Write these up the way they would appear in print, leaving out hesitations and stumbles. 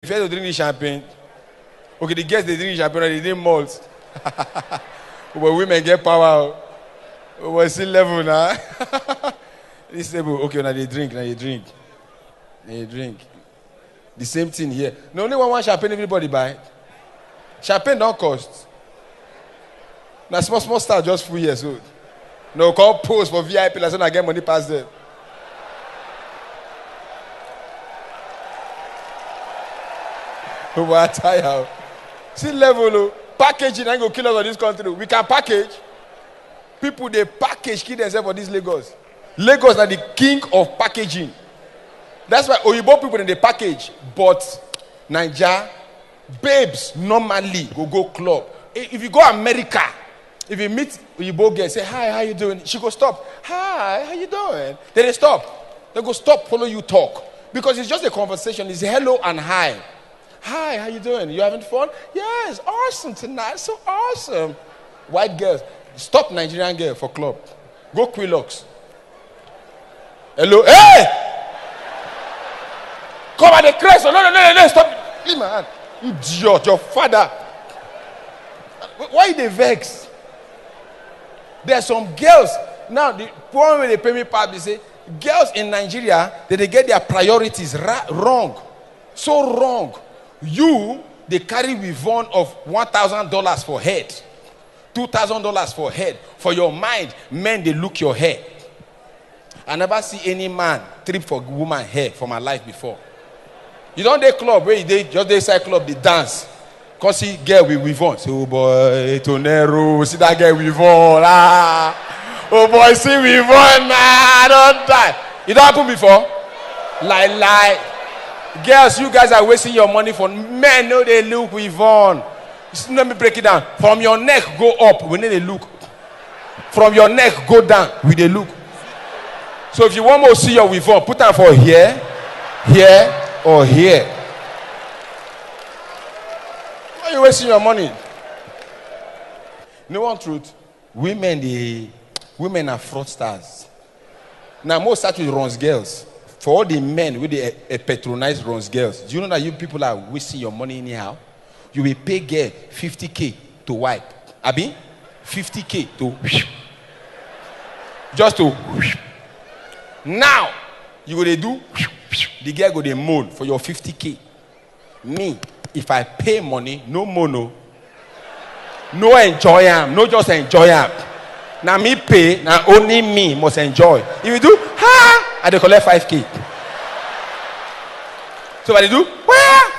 If you have to drink the champagne, okay, the girls they drink champagne, they drink malt. But women get power. We're still level now. This table, okay, now they drink. They drink. The same thing here. No, only one champagne everybody buy. Champagne don't cost. Now small star just 4 years old. No, call post for VIP, like I get money past them. We're tired. See level, packaging ain't gonna kill us in this country. We can package. People they package kill themselves for this Lagos. Lagos are the king of packaging. That's why Oyibo people in the package, but Nigeria babes normally go club. If you go America, if you meet Oyibo girl, say hi, how you doing? She go stop. Hi, how you doing? Then they stop. They go stop, follow you talk because it's just a conversation. It's hello and hi. Hi, how you doing? You having fun? Yes, awesome tonight. So awesome. White girls, stop Nigerian girl for club. Go Quilocks. Hello, hey! Come at the crest. No, stop. Leave my hand. Idiot, your father. Why they vex? There are some girls. Now, the one way they pay me part, they say, girls in Nigeria, they get their priorities wrong. So wrong. You, they carry Wivon of $1,000 for head. $2,000 for head. For your mind, men, they look your hair. I never see any man trip for woman hair for my life before. You don't dey club where they just dey side club, they dance. Cause see girl with Wivon. Say, oh boy, Tonero, see that girl with Wivon. Ah. Oh boy, see Wivon, nah, don't die. You don't happen before? Lie. Girls, you guys are wasting your money for men. No, they look Wivon. Let me break it down. From your neck go up, we need a look. From your neck go down, we dey look. So if you want to see your Wivon, put them for here, or here. Why are you wasting your money? No one truth. Women are fraudsters. Now most start with runs girls. For all the men with the patronize runs girls, do you know that you people are wasting your money anyhow? You will pay girl 50K to wipe. Abi? 50K to just to now you go to do the girl go to moan for your 50K. Me, if I pay money, no mono. No enjoy am, no just enjoy am. Now me pay, now only me must enjoy. If you do, I dey collect 5K. So what they do?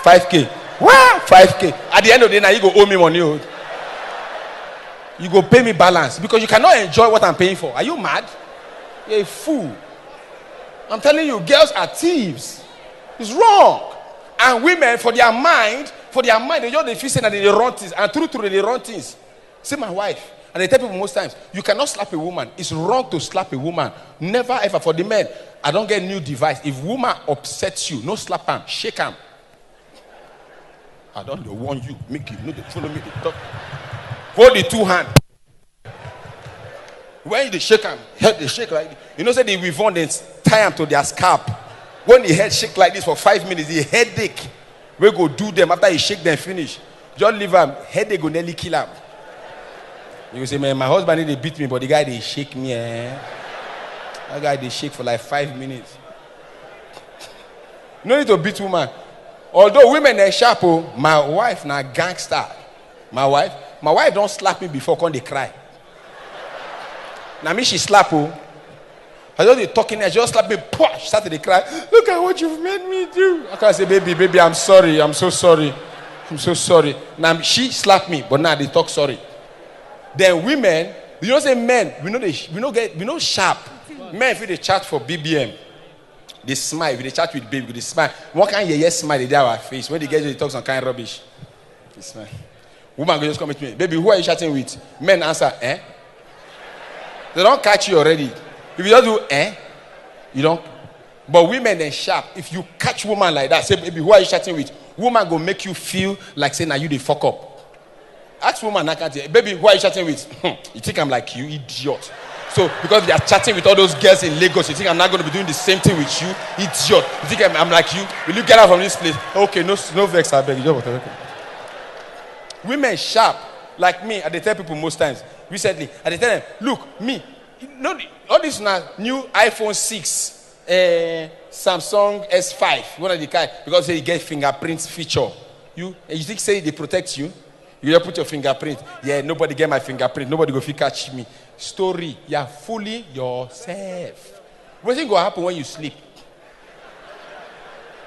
5K. 5K. At the end of the day, now you go owe me money. You go pay me balance because you cannot enjoy what I'm paying for. Are you mad? You're a fool. I'm telling you, girls are thieves. It's wrong. And women, for their mind, they just feel saying that they run things. And true, they run things. See my wife. And they tell people most times, you cannot slap a woman. It's wrong to slap a woman. Never ever. For the men, I don't get new device. If woman upsets you, no slap her, shake her. I don't want you. Make you know follow me. Hold the two hands. When they shake them, head they shake like this. You know, say they Wivon, they tie them to their scalp. When the head shake like this for 5 minutes, the headache we go do them after you shake them finish. Just leave them, headache go nearly kill them. You say, man, my husband they beat me, but the guy they shake me. That guy they shake for like 5 minutes. No need to beat woman. Although women are sharp, my wife na gangster. My wife don't slap me before when they cry. Now me she slap I just be talking there, she just slap me, she started to cry. Look at what you've made me do. I can say, baby, I'm sorry. I'm so sorry. Now she slapped me, but now they talk sorry. Then women, you know say men, we know sharp. Men if they chat for BBM, they smile. If they chat with baby, they smile. What kind of yes smile they do our face when they get you, they talk some kind of rubbish. They smile. Woman go just come with me, baby, who are you chatting with? Men answer, They don't catch you already. If you just do, you don't. But women then sharp. If you catch woman like that, say, baby, who are you chatting with? Woman go make you feel like saying, now you the fuck up. Ask woman, I can't say, baby, who are you chatting with? You think I'm like you, idiot. So because they are chatting with all those girls in Lagos, you think I'm not going to be doing the same thing with you? Idiot. You think I'm like you? Will you get out from this place? Okay, no vex, I beg you. Okay. Women sharp, like me, I tell people most times, recently, I tell them, look, me, all this now, new iPhone 6, Samsung S5, one of the kind, because they get fingerprint feature. You think say they protect you? You just put your fingerprint. Yeah, nobody get my fingerprint. Nobody go fit catch me. Story. You are fooling yourself. What thing go happen when you sleep?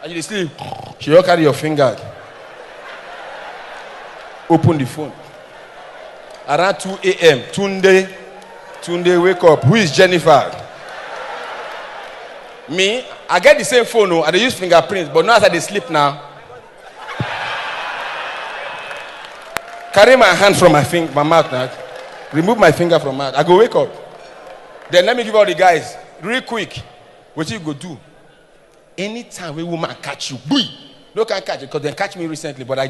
And you sleep. You don't carry your finger. Open the phone. Around 2 a.m. Tunde, wake up. Who is Jennifer? Me, I get the same phone. I use fingerprint, but now as I sleep now. Carry my hand from my mouth now. Remove my finger from my mouth. I go wake up. Then let me give all the guys, real quick, what you go do. Anytime a woman catch you, boy, no can catch it because they catch me recently, but I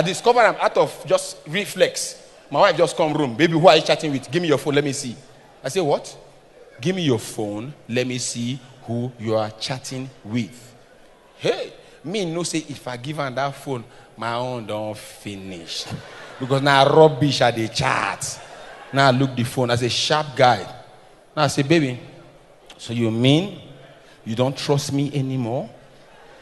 discovered I'm out of just reflex. My wife just come room. Baby, who are you chatting with? Give me your phone, let me see. I say, what? Give me your phone, let me see who you are chatting with. Hey, me no say if I give her that phone, my own don't finish. Because now rubbish at the chat. Now I look the phone as a sharp guy. Now I say, baby, so you mean you don't trust me anymore?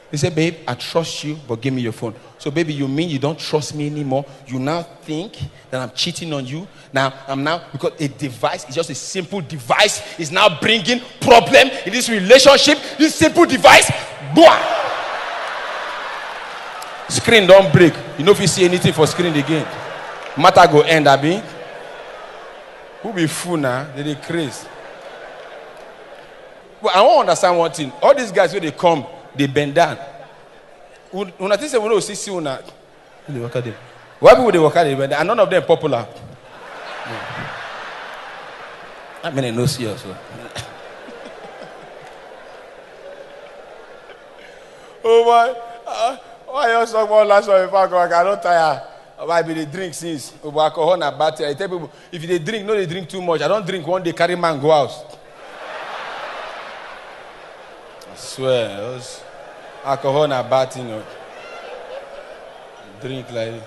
He said, babe, I trust you, but give me your phone. So, baby, you mean you don't trust me anymore? You now think that I'm cheating on you? Because a device is just a simple device, is now bringing problem in this relationship. This simple device, boah! Screen don't break. You know if you see anything for screen again. Matter go end, abi. Who be fool now? They crazy. But I want to understand one thing. All these guys when they come, they bend down. When I think they will see una. They work at them. Why people they work at them? And none of them popular. I mean, no see also. Oh my. Why you talk about last one? If I don't tire. Why be they drink since? Alcohol na bad. I tell people if they drink, no, they drink too much. I don't drink one day. Carry man go out. I swear, alcohol na bad thing. You know. Drink like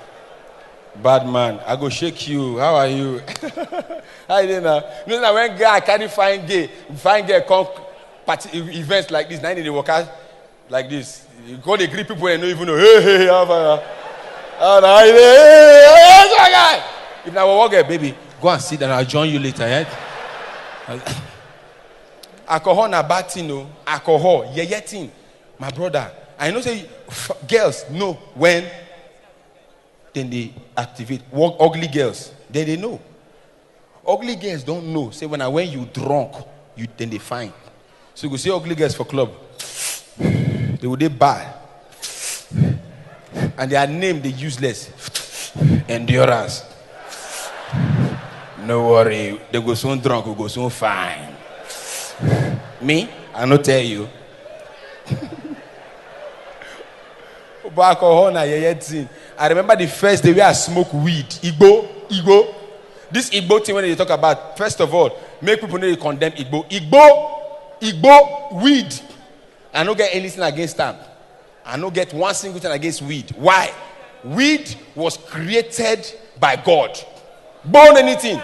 bad man. I go shake you. How are you? How you doing now? You know when guy carry fine girl come party events like this. Now they work out like this. You go they greet people and don't even know. Hey, how far? Hey, if now we walk here, baby, go and sit down. I'll join you later. Yeah? Alcohol na bad thing, no. Alcohol, yeah thing. My brother, I know say girls know when then they activate. Ugly girls, they know. Ugly girls don't know. Say when you drunk, then they find. So you go see ugly girls for club. They would buy. And their name they useless. Endurance. No worry. They go soon drunk, we go soon fine. Me, I not tell you. I remember the first day we I smoke weed. Igbo. This Igbo thing when they talk about, first of all, make people know they condemn Igbo. Igbo, weed. I don't get anything against them. I don't get one single thing against weed. Why? Weed was created by God. Born anything.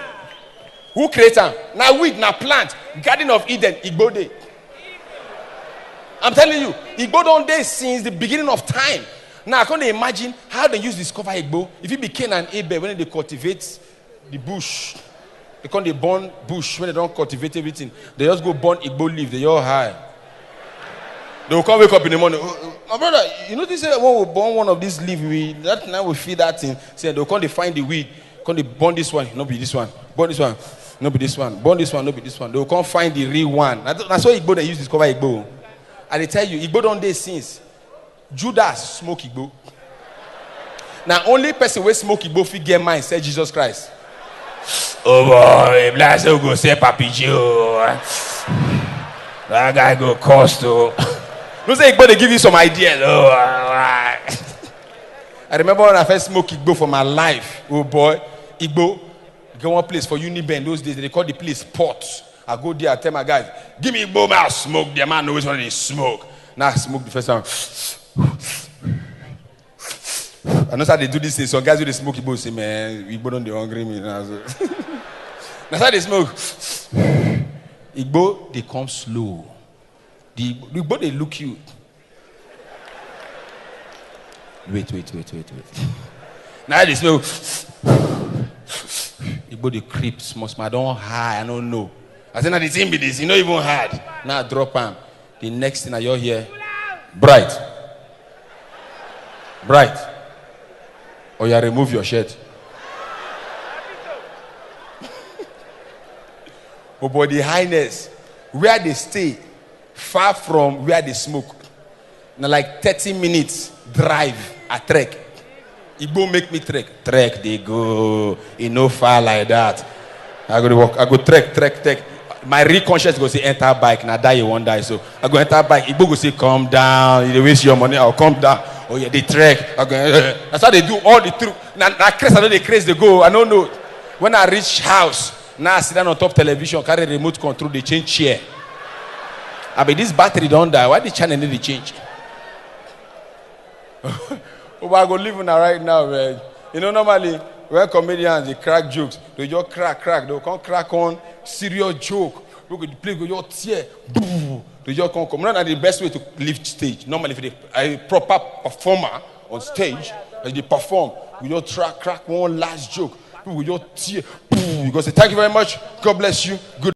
Who created them? Now weed, now plant. Garden of Eden, Igbo day. I'm telling you, Igbo don't day since the beginning of time. Now I can't imagine how they use discover Igbo. If it became an Abel when they cultivate the bush, they can't they burn bush when they don't cultivate everything. They just go burn Igbo leaf. They all high. They will come wake up in the morning. My brother, you know this when we burn one of these leaves, that now we feed that thing. Say they'll come they find the weed. Come they burn this one, not be this one. Burn this one, not be this one. Burn this one, not be this one. They will come find the real one. That's why Igbo they use discover Igbo. And they tell you, Igbo don't day since. Judas smoke Igbo. Now only person who smoke Igbo fit get mind say Jesus Christ. Oh boy, bless you go say Papi Joe. That guy go cost to. No say Igbo they give you some ideas. Oh, I remember when I first smoked Igbo for my life. Oh boy, Igbo. Get one place for Uniben those days. They call the place Port. I go there, I tell my guys, give me boom, I'll smoke. The man always wanted to smoke. Now I smoke the first time. I know how they do this thing. Some guys with the smoke, Igbo say, man, Igbo don't they hungry me now. That's how they smoke. Igbo, they come slow. The Igbo, they look you. Wait. Now they smoke. Igbo, they creep, small. I don't high, I don't know. I said, now the thing be this, you know even hard. Now I drop him. The next thing I hear here, bright. Or you remove your shirt. Oh, but the highness, where they stay, far from where they smoke. Now like 30 minutes drive, I trek. Igbo make me trek. Trek, they go. It no far like that. I go to walk. I go trek. My real conscience go say enter bike. Now die you won't die. So I go enter bike. Igbo go say come down. You waste your money. I'll come down. Oh yeah, they trek. I go, that's how they do all the truth. Now crazy, I know they crazy. They go. I don't know. When I reach house, now I sit down on top television, carry remote control. They change chair. I mean this battery don't die. Why the channel need to change? Oh, I go live on right now, man. You know, normally when comedians they crack jokes, they just crack. They can't crack on serious joke. We could play with your tear. They just can't come. Not the best way to lift stage. Normally, if a proper performer on stage, as they perform, we just crack one last joke. People will just tear. You go say thank you very much. God bless you. Good.